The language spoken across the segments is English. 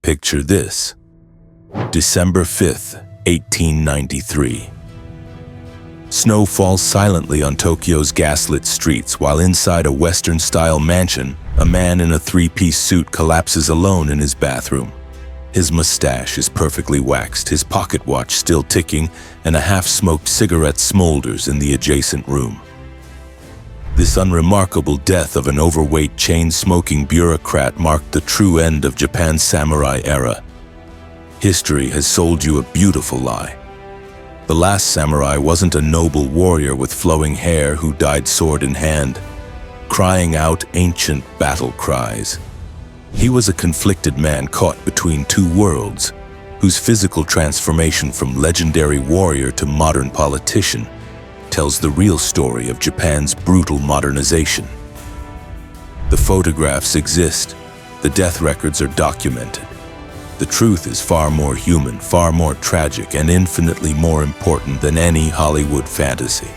Picture this. December 5th, 1893. Snow falls silently on Tokyo's gaslit streets while inside a Western-style mansion, a man in a three-piece suit collapses alone in his bathroom. His mustache is perfectly waxed, his pocket watch still ticking, and a half-smoked cigarette smolders in the adjacent room. This unremarkable death of an overweight chain-smoking bureaucrat marked the true end of Japan's samurai era. History has sold you a beautiful lie. The last samurai wasn't a noble warrior with flowing hair who died sword in hand, crying out ancient battle cries. He was a conflicted man caught between two worlds, whose physical transformation from legendary warrior to modern politician tells the real story of Japan's brutal modernization. The photographs exist, the death records are documented. The truth is far more human, far more tragic, and infinitely more important than any Hollywood fantasy.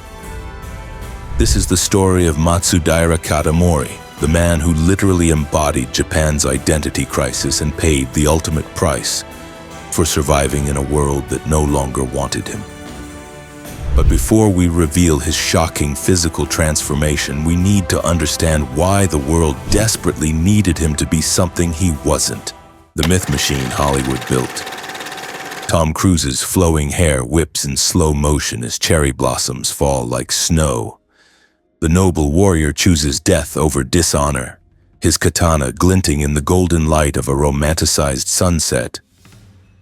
This is the story of Matsudaira Katamori, the man who literally embodied Japan's identity crisis and paid the ultimate price for surviving in a world that no longer wanted him. But before we reveal his shocking physical transformation, we need to understand why the world desperately needed him to be something he wasn't. The myth machine Hollywood built. Tom Cruise's flowing hair whips in slow motion as cherry blossoms fall like snow. The noble warrior chooses death over dishonor, his katana glinting in the golden light of a romanticized sunset.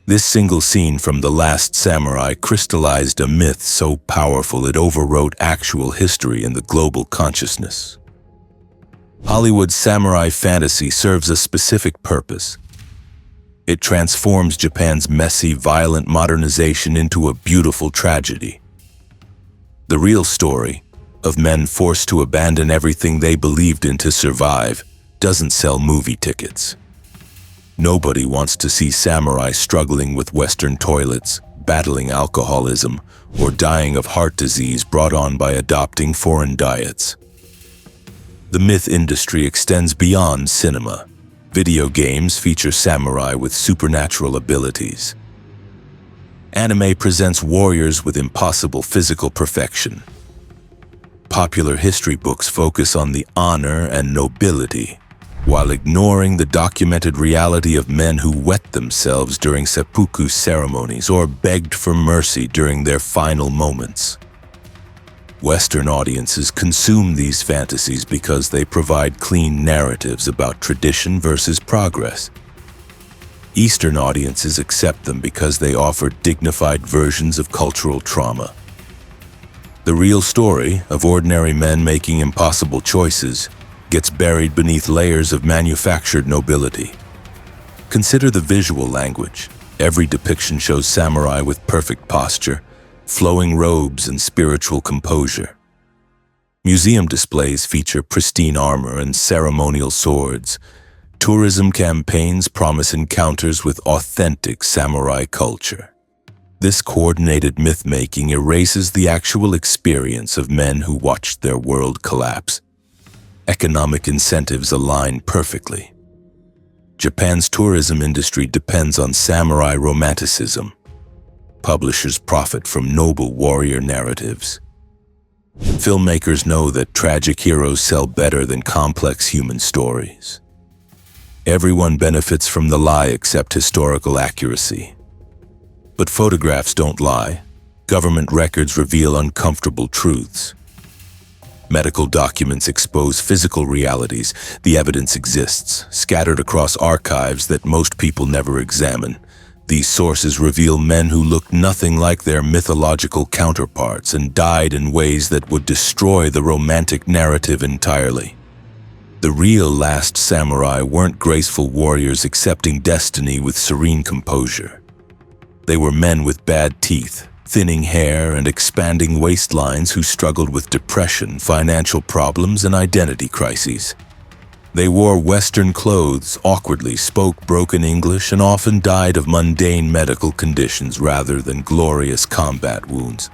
This single scene from The Last Samurai crystallized a myth so powerful it overwrote actual history in the global consciousness. Hollywood's samurai fantasy serves a specific purpose. It transforms Japan's messy, violent modernization into a beautiful tragedy. The real story, of men forced to abandon everything they believed in to survive, doesn't sell movie tickets. Nobody wants to see samurai struggling with Western toilets, battling alcoholism, or dying of heart disease brought on by adopting foreign diets. The myth industry extends beyond cinema. Video games feature samurai with supernatural abilities. Anime presents warriors with impossible physical perfection. Popular history books focus on the honor and nobility, while ignoring the documented reality of men who wet themselves during seppuku ceremonies or begged for mercy during their final moments. Western audiences consume these fantasies because they provide clean narratives about tradition versus progress. Eastern audiences accept them because they offer dignified versions of cultural trauma. The real story of ordinary men making impossible choices gets buried beneath layers of manufactured nobility. Consider the visual language. Every depiction shows samurai with perfect posture, flowing robes, and spiritual composure. Museum displays feature pristine armor and ceremonial swords. Tourism campaigns promise encounters with authentic samurai culture. This coordinated myth-making erases the actual experience of men who watched their world collapse. Economic incentives align perfectly. Japan's tourism industry depends on samurai romanticism. Publishers profit from noble warrior narratives. Filmmakers know that tragic heroes sell better than complex human stories. Everyone benefits from the lie except historical accuracy. But photographs don't lie. Government records reveal uncomfortable truths. Medical documents expose physical realities. The evidence exists, scattered across archives that most people never examine. These sources reveal men who looked nothing like their mythological counterparts and died in ways that would destroy the romantic narrative entirely. The real last samurai weren't graceful warriors accepting destiny with serene composure. They were men with bad teeth, thinning hair, and expanding waistlines who struggled with depression, financial problems, and identity crises. They wore Western clothes, awkwardly spoke broken English, and often died of mundane medical conditions rather than glorious combat wounds.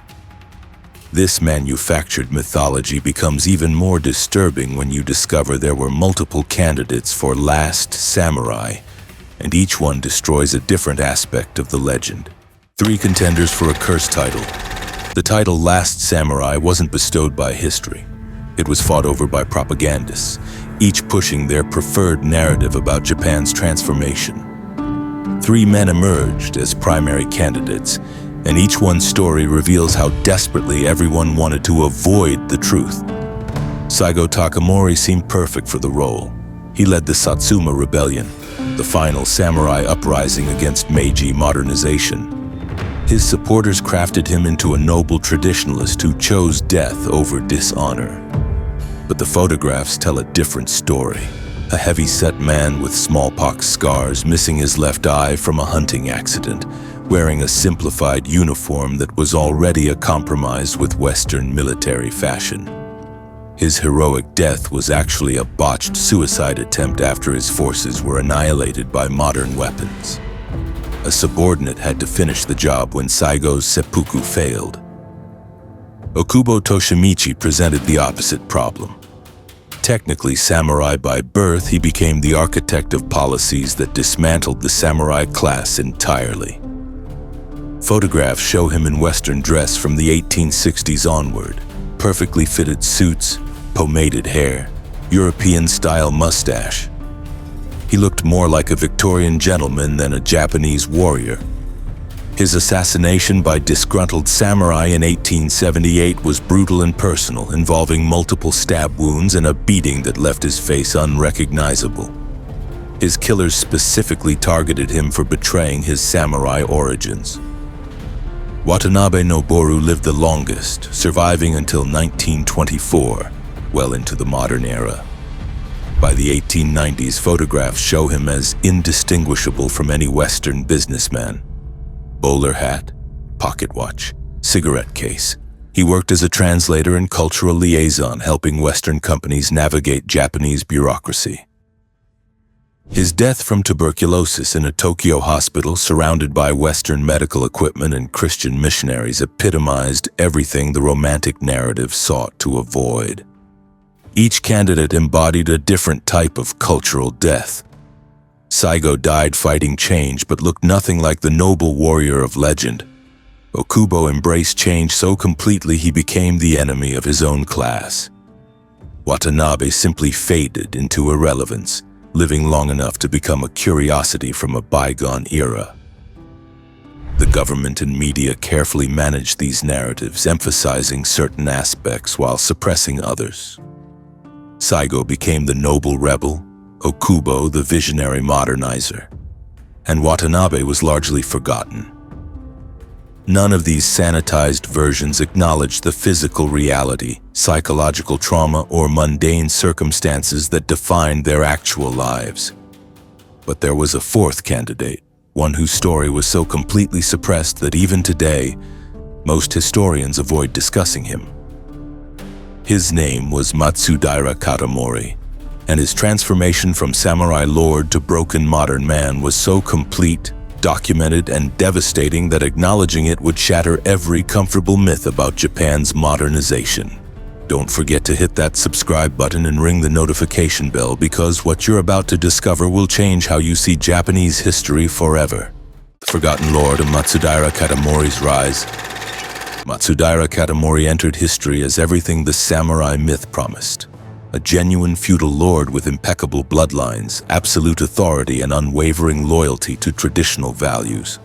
This manufactured mythology becomes even more disturbing when you discover there were multiple candidates for Last Samurai, and each one destroys a different aspect of the legend. 3 contenders for a cursed title. The title Last Samurai wasn't bestowed by history. It was fought over by propagandists, each pushing their preferred narrative about Japan's transformation. 3 men emerged as primary candidates, and each one's story reveals how desperately everyone wanted to avoid the truth. Saigo Takamori seemed perfect for the role. He led the Satsuma Rebellion, the final samurai uprising against Meiji modernization. His supporters crafted him into a noble traditionalist who chose death over dishonor. But the photographs tell a different story. A heavy-set man with smallpox scars, missing his left eye from a hunting accident, wearing a simplified uniform that was already a compromise with Western military fashion. His heroic death was actually a botched suicide attempt after his forces were annihilated by modern weapons. A subordinate had to finish the job when Saigo's seppuku failed. Okubo Toshimichi presented the opposite problem. Technically samurai by birth, he became the architect of policies that dismantled the samurai class entirely. Photographs show him in Western dress from the 1860s onward, perfectly fitted suits, pomaded hair, European-style mustache. He looked more like a Victorian gentleman than a Japanese warrior. His assassination by disgruntled samurai in 1878 was brutal and personal, involving multiple stab wounds and a beating that left his face unrecognizable. His killers specifically targeted him for betraying his samurai origins. Watanabe Noboru lived the longest, surviving until 1924, well into the modern era. By the 1890s, photographs show him as indistinguishable from any Western businessman. Bowler hat, pocket watch, cigarette case. He worked as a translator and cultural liaison, helping Western companies navigate Japanese bureaucracy. His death from tuberculosis in a Tokyo hospital surrounded by Western medical equipment and Christian missionaries epitomized everything the romantic narrative sought to avoid. Each candidate embodied a different type of cultural death. Saigo died fighting change but looked nothing like the noble warrior of legend. Okubo embraced change so completely he became the enemy of his own class. Watanabe simply faded into irrelevance, living long enough to become a curiosity from a bygone era. The government and media carefully managed these narratives, emphasizing certain aspects while suppressing others. Saigo became the noble rebel, Okubo the visionary modernizer, and Watanabe was largely forgotten. None of these sanitized versions acknowledged the physical reality, psychological trauma, or mundane circumstances that defined their actual lives. But there was a fourth candidate, one whose story was so completely suppressed that even today, most historians avoid discussing him. His name was Matsudaira Katamori, and his transformation from samurai lord to broken modern man was so complete, documented, and devastating that acknowledging it would shatter every comfortable myth about Japan's modernization. Don't forget to hit that subscribe button and ring the notification bell, because what you're about to discover will change how you see Japanese history forever. The Forgotten Lord of Matsudaira Katamori's rise. Matsudaira Katamori entered history as everything the samurai myth promised. A genuine feudal lord with impeccable bloodlines, absolute authority, and unwavering loyalty to traditional values.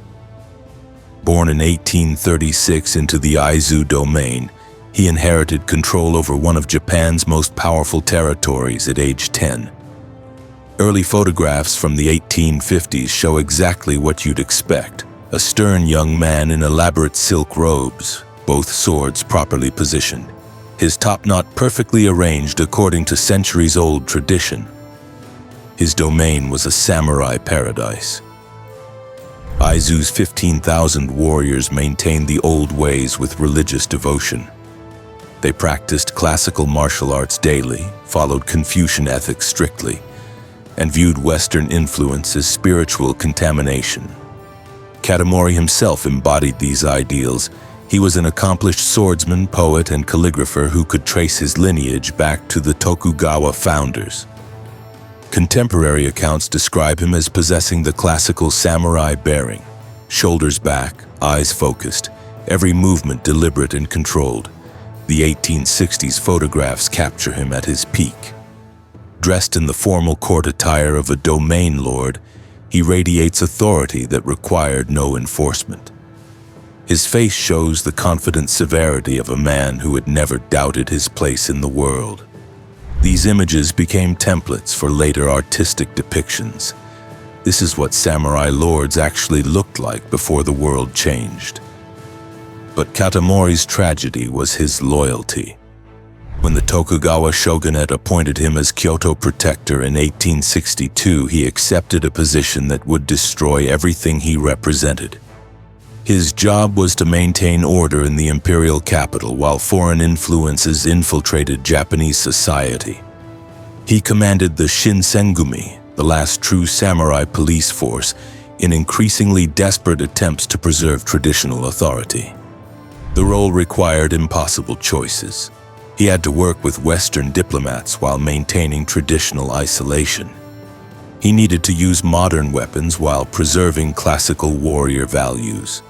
Born in 1836 into the Aizu domain, he inherited control over one of Japan's most powerful territories at age 10. Early photographs from the 1850s show exactly what you'd expect: a stern young man in elaborate silk robes, both swords properly positioned, his top knot perfectly arranged according to centuries-old tradition. His domain was a samurai paradise. Aizu's 15,000 warriors maintained the old ways with religious devotion. They practiced classical martial arts daily, followed Confucian ethics strictly, and viewed Western influence as spiritual contamination. Katamori himself embodied these ideals. He was an accomplished swordsman, poet, and calligrapher who could trace his lineage back to the Tokugawa founders. Contemporary accounts describe him as possessing the classical samurai bearing, shoulders back, eyes focused, every movement deliberate and controlled. The 1860s photographs capture him at his peak. Dressed in the formal court attire of a domain lord, he radiates authority that required no enforcement. His face shows the confident severity of a man who had never doubted his place in the world. These images became templates for later artistic depictions. This is what samurai lords actually looked like before the world changed. But Katamori's tragedy was his loyalty. When the Tokugawa shogunate appointed him as Kyoto protector in 1862, he accepted a position that would destroy everything he represented. His job was to maintain order in the imperial capital while foreign influences infiltrated Japanese society. He commanded the Shinsengumi, the last true samurai police force, in increasingly desperate attempts to preserve traditional authority. The role required impossible choices. He had to work with Western diplomats while maintaining traditional isolation. He needed to use modern weapons while preserving classical warrior values.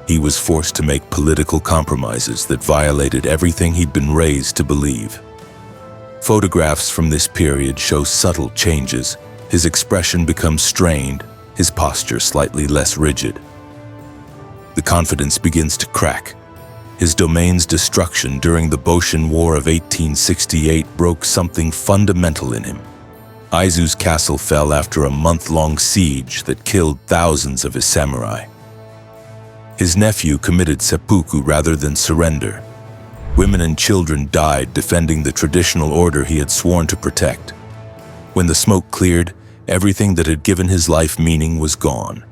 He was forced to make political compromises that violated everything he'd been raised to believe. Photographs from this period show subtle changes. His expression becomes strained, his posture slightly less rigid. The confidence begins to crack. His domain's destruction during the Boshin War of 1868 broke something fundamental in him. Aizu's castle fell after a month-long siege that killed thousands of his samurai. His nephew committed seppuku rather than surrender. Women and children died defending the traditional order he had sworn to protect. When the smoke cleared, everything that had given his life meaning was gone.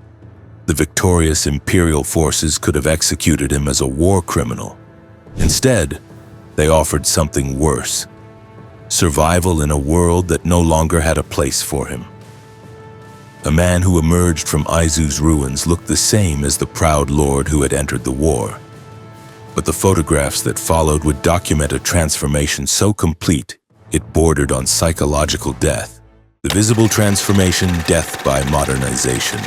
The victorious imperial forces could have executed him as a war criminal. Instead, they offered something worse: survival in a world that no longer had a place for him. A man who emerged from Aizu's ruins looked the same as the proud lord who had entered the war. But the photographs that followed would document a transformation so complete it bordered on psychological death. The visible transformation, death by modernization.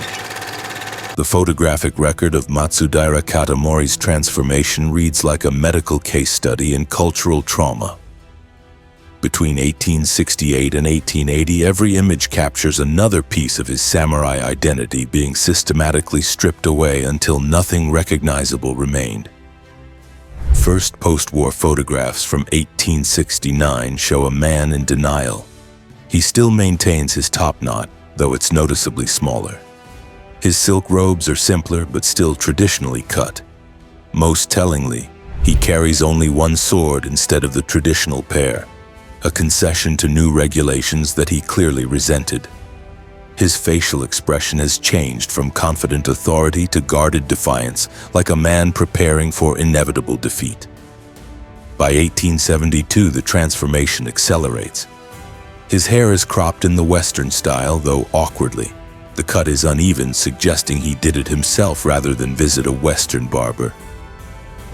The photographic record of Matsudaira Katamori's transformation reads like a medical case study in cultural trauma. Between 1868 and 1880, every image captures another piece of his samurai identity being systematically stripped away until nothing recognizable remained. First post-war photographs from 1869 show a man in denial. He still maintains his top knot, though it's noticeably smaller. His silk robes are simpler but still traditionally cut. Most tellingly, he carries only one sword instead of the traditional pair, a concession to new regulations that he clearly resented. His facial expression has changed from confident authority to guarded defiance, like a man preparing for inevitable defeat. By 1872, the transformation accelerates. His hair is cropped in the Western style, though awkwardly. The cut is uneven, suggesting he did it himself rather than visit a Western barber.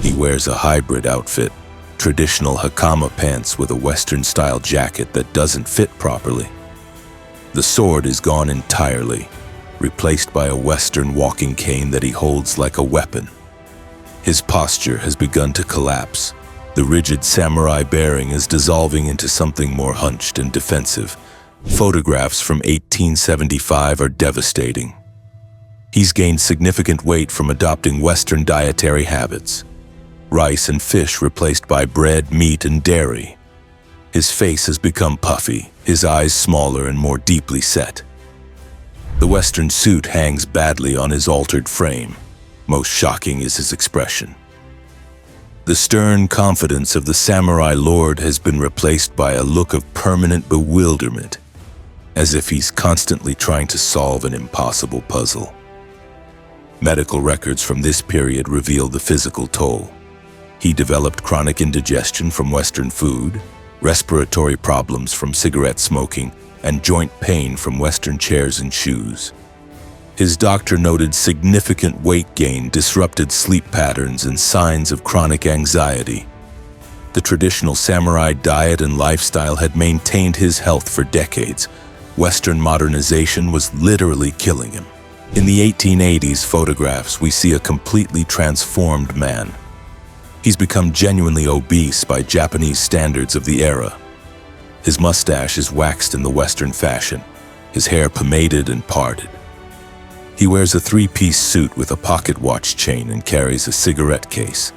He wears a hybrid outfit, traditional hakama pants with a Western-style jacket that doesn't fit properly. The sword is gone entirely, replaced by a Western walking cane that he holds like a weapon. His posture has begun to collapse. The rigid samurai bearing is dissolving into something more hunched and defensive. Photographs from 1875 are devastating. He's gained significant weight from adopting Western dietary habits. Rice and fish replaced by bread, meat, and dairy. His face has become puffy, his eyes smaller and more deeply set. The Western suit hangs badly on his altered frame. Most shocking is his expression. The stern confidence of the samurai lord has been replaced by a look of permanent bewilderment, as if he's constantly trying to solve an impossible puzzle. Medical records from this period reveal the physical toll. He developed chronic indigestion from Western food, respiratory problems from cigarette smoking, and joint pain from Western chairs and shoes. His doctor noted significant weight gain, disrupted sleep patterns, and signs of chronic anxiety. The traditional samurai diet and lifestyle had maintained his health for decades. Western modernization was literally killing him. In the 1880s photographs, we see a completely transformed man. He's become genuinely obese by Japanese standards of the era. His mustache is waxed in the Western fashion, his hair pomaded and parted. He wears a three-piece suit with a pocket watch chain and carries a cigarette case.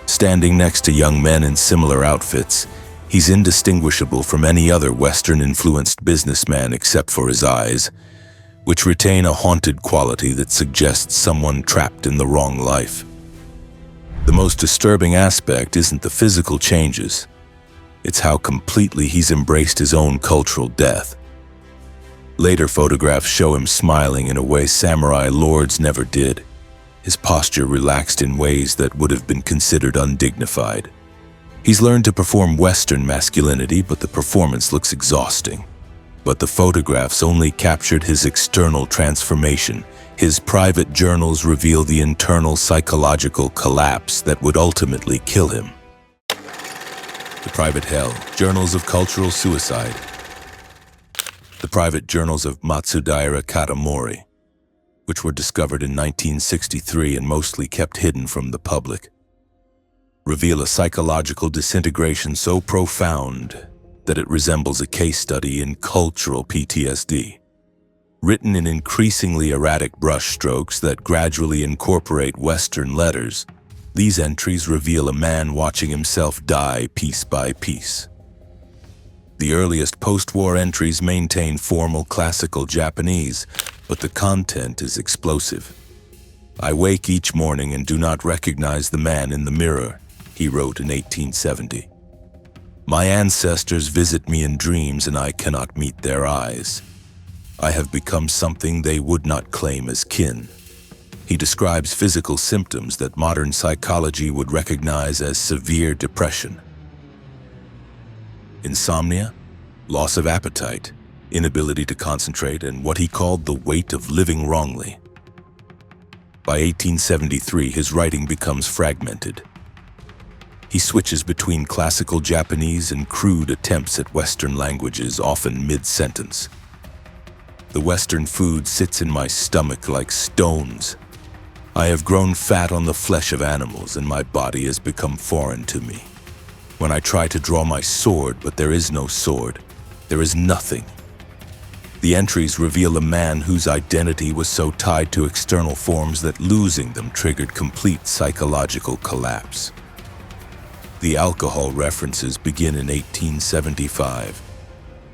Standing next to young men in similar outfits, he's indistinguishable from any other Western-influenced businessman except for his eyes, which retain a haunted quality that suggests someone trapped in the wrong life. The most disturbing aspect isn't the physical changes, it's how completely he's embraced his own cultural death. Later photographs show him smiling in a way samurai lords never did, his posture relaxed in ways that would have been considered undignified. He's learned to perform Western masculinity, but the performance looks exhausting. But the photographs only captured his external transformation. His private journals reveal the internal psychological collapse that would ultimately kill him. The Private Hell, Journals of Cultural Suicide. The private journals of Matsudaira Katamori, which were discovered in 1963 and mostly kept hidden from the public, reveal a psychological disintegration so profound that it resembles a case study in cultural PTSD. Written in increasingly erratic brushstrokes that gradually incorporate Western letters, these entries reveal a man watching himself die piece by piece. The earliest post-war entries maintain formal classical Japanese, but the content is explosive. "I wake each morning and do not recognize the man in the mirror," he wrote in 1870. "My ancestors visit me in dreams and I cannot meet their eyes. I have become something they would not claim as kin." He describes physical symptoms that modern psychology would recognize as severe depression. Insomnia, loss of appetite, inability to concentrate, and what he called the weight of living wrongly. By 1873, his writing becomes fragmented. He switches between classical Japanese and crude attempts at Western languages, often mid-sentence. "The Western food sits in my stomach like stones. I have grown fat on the flesh of animals, and my body has become foreign to me. When I try to draw my sword, but there is no sword. There is nothing." The entries reveal a man whose identity was so tied to external forms that losing them triggered complete psychological collapse. The alcohol references begin in 1875.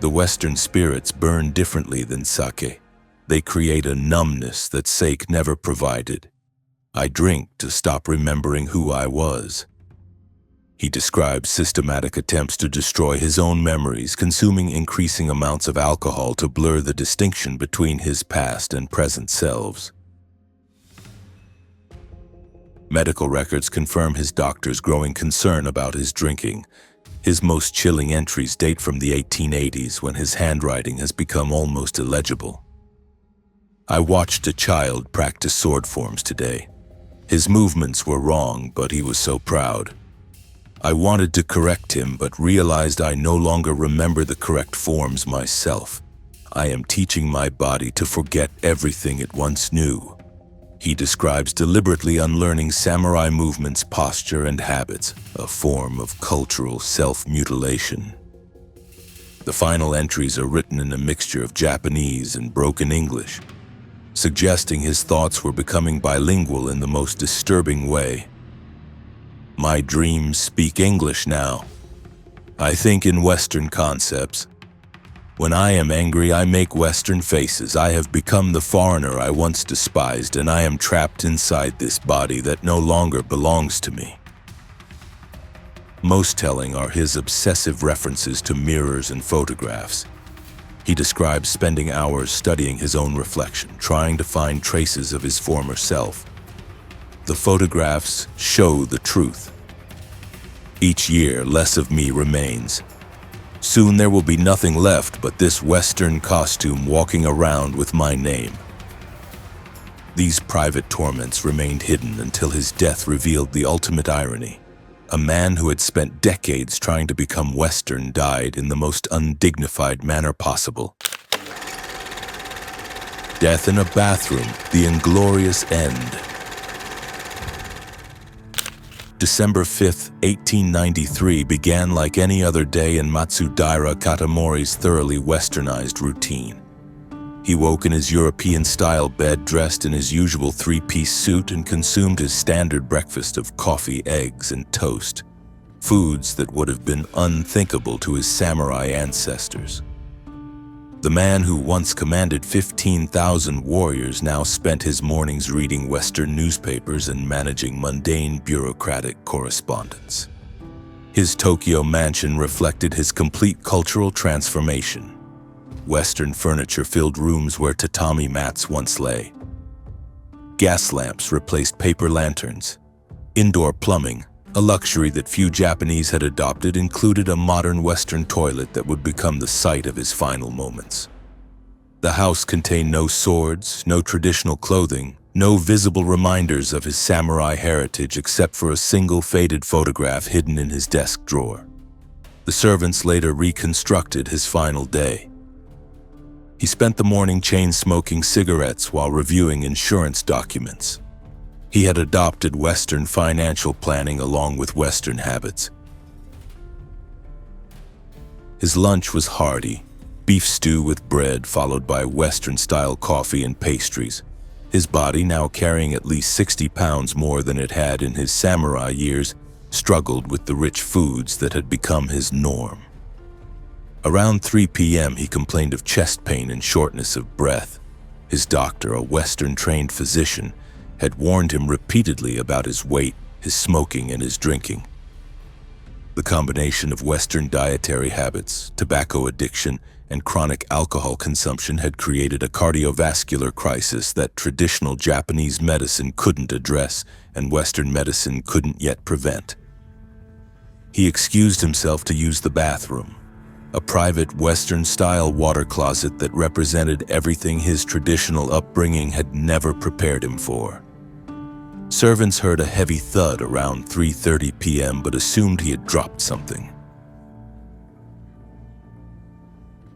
The Western spirits burn differently than sake. They create a numbness that sake never provided. "I drink to stop remembering who I was." He describes systematic attempts to destroy his own memories, consuming increasing amounts of alcohol to blur the distinction between his past and present selves. Medical records confirm his doctor's growing concern about his drinking. His most chilling entries date from the 1880s, when his handwriting has become almost illegible. "I watched a child practice sword forms today. His movements were wrong, but he was so proud. I wanted to correct him, but realized I no longer remember the correct forms myself. I am teaching my body to forget everything it once knew." He describes deliberately unlearning samurai movements, posture, and habits, a form of cultural self-mutilation. The final entries are written in a mixture of Japanese and broken English, suggesting his thoughts were becoming bilingual in the most disturbing way. "My dreams speak English now. I think in Western concepts. When I am angry, I make Western faces. I have become the foreigner I once despised, and I am trapped inside this body that no longer belongs to me." Most telling are his obsessive references to mirrors and photographs. He describes spending hours studying his own reflection, trying to find traces of his former self. The photographs show the truth. "Each year, less of me remains. Soon there will be nothing left but this Western costume walking around with my name." These private torments remained hidden until his death revealed the ultimate irony. A man who had spent decades trying to become Western died in the most undignified manner possible. Death in a bathroom, the inglorious end. December 5, 1893 began like any other day in Matsudaira Katamori's thoroughly westernized routine. He woke in his European-style bed dressed in his usual three-piece suit and consumed his standard breakfast of coffee, eggs, and toast, foods that would have been unthinkable to his samurai ancestors. The man who once commanded 15,000 warriors now spent his mornings reading Western newspapers and managing mundane bureaucratic correspondence. His Tokyo mansion reflected his complete cultural transformation. Western furniture filled rooms where tatami mats once lay. Gas lamps replaced paper lanterns. Indoor plumbing, a luxury that few Japanese had adopted, included a modern Western toilet that would become the site of his final moments. The house contained no swords, no traditional clothing, no visible reminders of his samurai heritage except for a single faded photograph hidden in his desk drawer. The servants later reconstructed his final day. He spent the morning chain-smoking cigarettes while reviewing insurance documents. He had adopted Western financial planning along with Western habits. His lunch was hearty, beef stew with bread followed by Western-style coffee and pastries. His body, now carrying at least 60 pounds more than it had in his samurai years, struggled with the rich foods that had become his norm. Around 3 p.m., he complained of chest pain and shortness of breath. His doctor, a Western-trained physician, had warned him repeatedly about his weight, his smoking, and his drinking. The combination of Western dietary habits, tobacco addiction, and chronic alcohol consumption had created a cardiovascular crisis that traditional Japanese medicine couldn't address and Western medicine couldn't yet prevent. He excused himself to use the bathroom, a private Western-style water closet that represented everything his traditional upbringing had never prepared him for. Servants heard a heavy thud around 3:30 p.m. but assumed he had dropped something.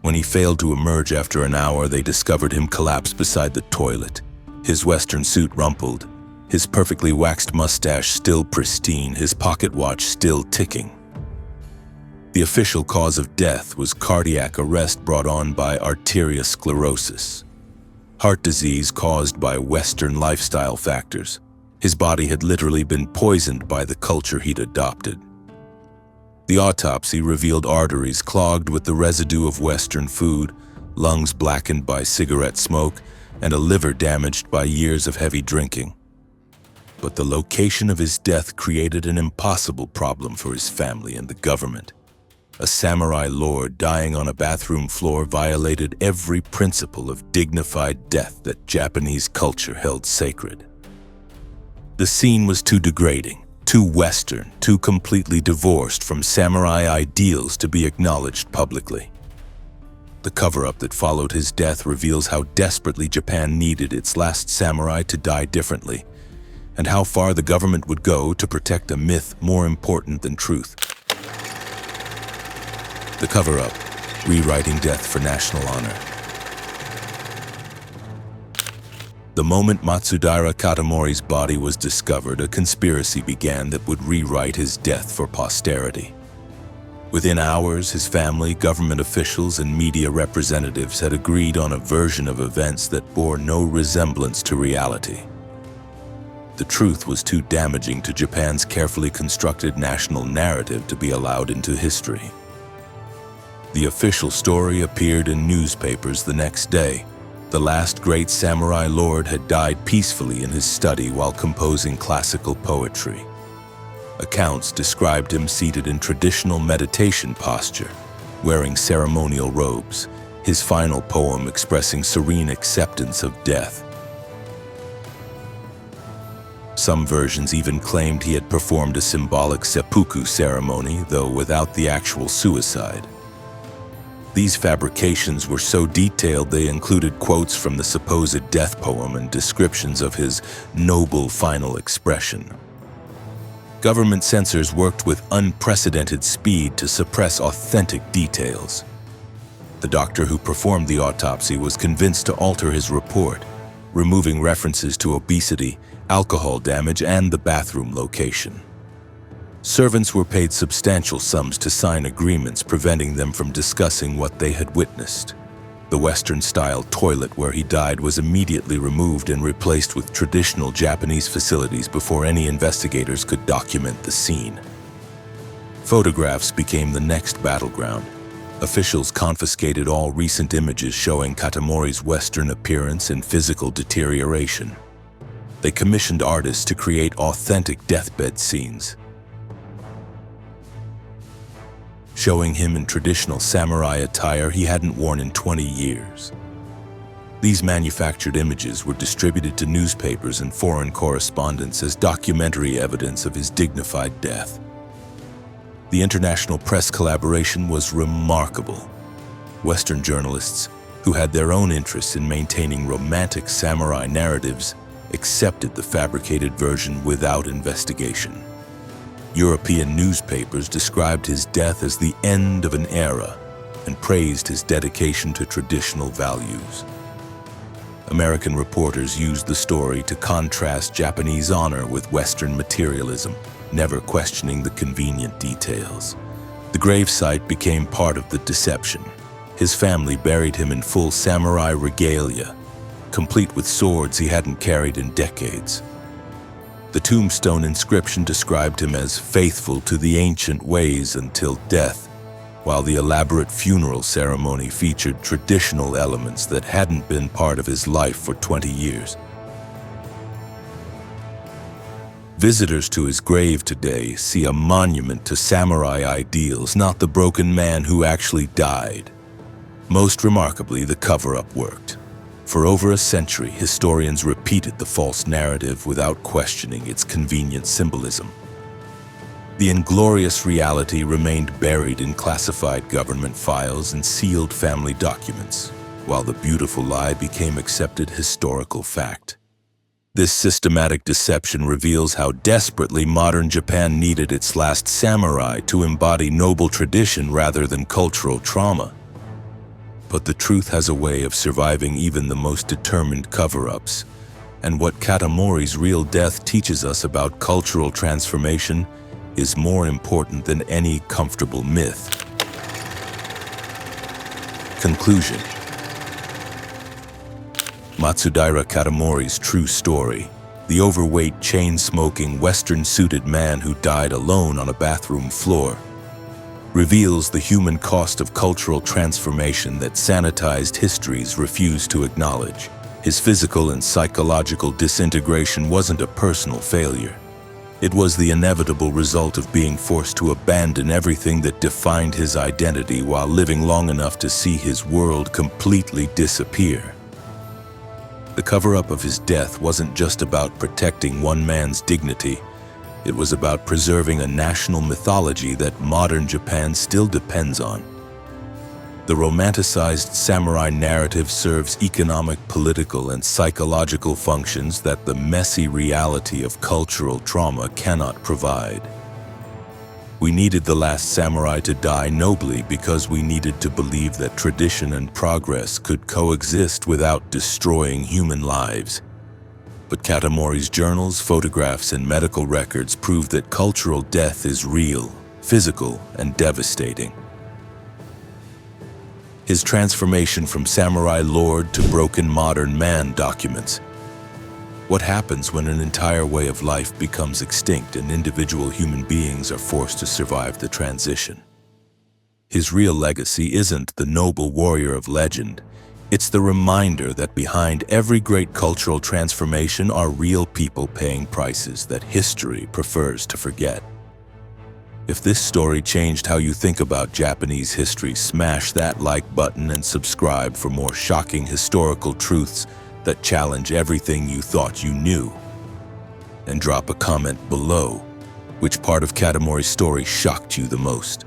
When he failed to emerge after an hour, they discovered him collapsed beside the toilet, his Western suit rumpled, his perfectly waxed mustache still pristine, his pocket watch still ticking. The official cause of death was cardiac arrest brought on by arteriosclerosis, heart disease caused by Western lifestyle factors. His body had literally been poisoned by the culture he'd adopted. The autopsy revealed arteries clogged with the residue of Western food, lungs blackened by cigarette smoke, and a liver damaged by years of heavy drinking. But the location of his death created an impossible problem for his family and the government. A samurai lord dying on a bathroom floor violated every principle of dignified death that Japanese culture held sacred. The scene was too degrading, too Western, too completely divorced from samurai ideals to be acknowledged publicly. The cover-up that followed his death reveals how desperately Japan needed its last samurai to die differently, and how far the government would go to protect a myth more important than truth. The cover-up, rewriting death for national honor. The moment Matsudaira Katamori's body was discovered, a conspiracy began that would rewrite his death for posterity. Within hours, his family, government officials, and media representatives had agreed on a version of events that bore no resemblance to reality. The truth was too damaging to Japan's carefully constructed national narrative to be allowed into history. The official story appeared in newspapers the next day. The last great samurai lord had died peacefully in his study while composing classical poetry. Accounts described him seated in traditional meditation posture, wearing ceremonial robes, his final poem expressing serene acceptance of death. Some versions even claimed he had performed a symbolic seppuku ceremony, though without the actual suicide. These fabrications were so detailed they included quotes from the supposed death poem and descriptions of his noble final expression. Government censors worked with unprecedented speed to suppress authentic details. The doctor who performed the autopsy was convinced to alter his report, removing references to obesity, alcohol damage, and the bathroom location. Servants were paid substantial sums to sign agreements preventing them from discussing what they had witnessed. The Western-style toilet where he died was immediately removed and replaced with traditional Japanese facilities before any investigators could document the scene. Photographs became the next battleground. Officials confiscated all recent images showing Katamori's Western appearance and physical deterioration. They commissioned artists to create authentic deathbed scenes, showing him in traditional samurai attire he hadn't worn in 20 years. These manufactured images were distributed to newspapers and foreign correspondents as documentary evidence of his dignified death. The international press collaboration was remarkable. Western journalists, who had their own interests in maintaining romantic samurai narratives, accepted the fabricated version without investigation. European newspapers described his death as the end of an era and praised his dedication to traditional values. American reporters used the story to contrast Japanese honor with Western materialism, never questioning the convenient details. The gravesite became part of the deception. His family buried him in full samurai regalia, complete with swords he hadn't carried in decades. The tombstone inscription described him as faithful to the ancient ways until death, while the elaborate funeral ceremony featured traditional elements that hadn't been part of his life for 20 years. Visitors to his grave today see a monument to samurai ideals, not the broken man who actually died. Most remarkably, the cover-up worked. For over a century, historians repeated the false narrative without questioning its convenient symbolism. The inglorious reality remained buried in classified government files and sealed family documents, while the beautiful lie became accepted historical fact. This systematic deception reveals how desperately modern Japan needed its last samurai to embody noble tradition rather than cultural trauma. But the truth has a way of surviving even the most determined cover-ups, and what Katamori's real death teaches us about cultural transformation is more important than any comfortable myth. Conclusion. Matsudaira Katamori's true story, the overweight, chain-smoking, Western-suited man who died alone on a bathroom floor, reveals the human cost of cultural transformation that sanitized histories refuse to acknowledge. His physical and psychological disintegration wasn't a personal failure. It was the inevitable result of being forced to abandon everything that defined his identity while living long enough to see his world completely disappear. The cover-up of his death wasn't just about protecting one man's dignity. It was about preserving a national mythology that modern Japan still depends on. The romanticized samurai narrative serves economic, political, and psychological functions that the messy reality of cultural trauma cannot provide. We needed the last samurai to die nobly because we needed to believe that tradition and progress could coexist without destroying human lives. But Katamori's journals, photographs, and medical records prove that cultural death is real, physical, and devastating. His transformation from samurai lord to broken modern man documents what happens when an entire way of life becomes extinct and individual human beings are forced to survive the transition. His real legacy isn't the noble warrior of legend. It's the reminder that behind every great cultural transformation are real people paying prices that history prefers to forget. If this story changed how you think about Japanese history, smash that like button and subscribe for more shocking historical truths that challenge everything you thought you knew. And drop a comment below. Which part of Katamori's story shocked you the most?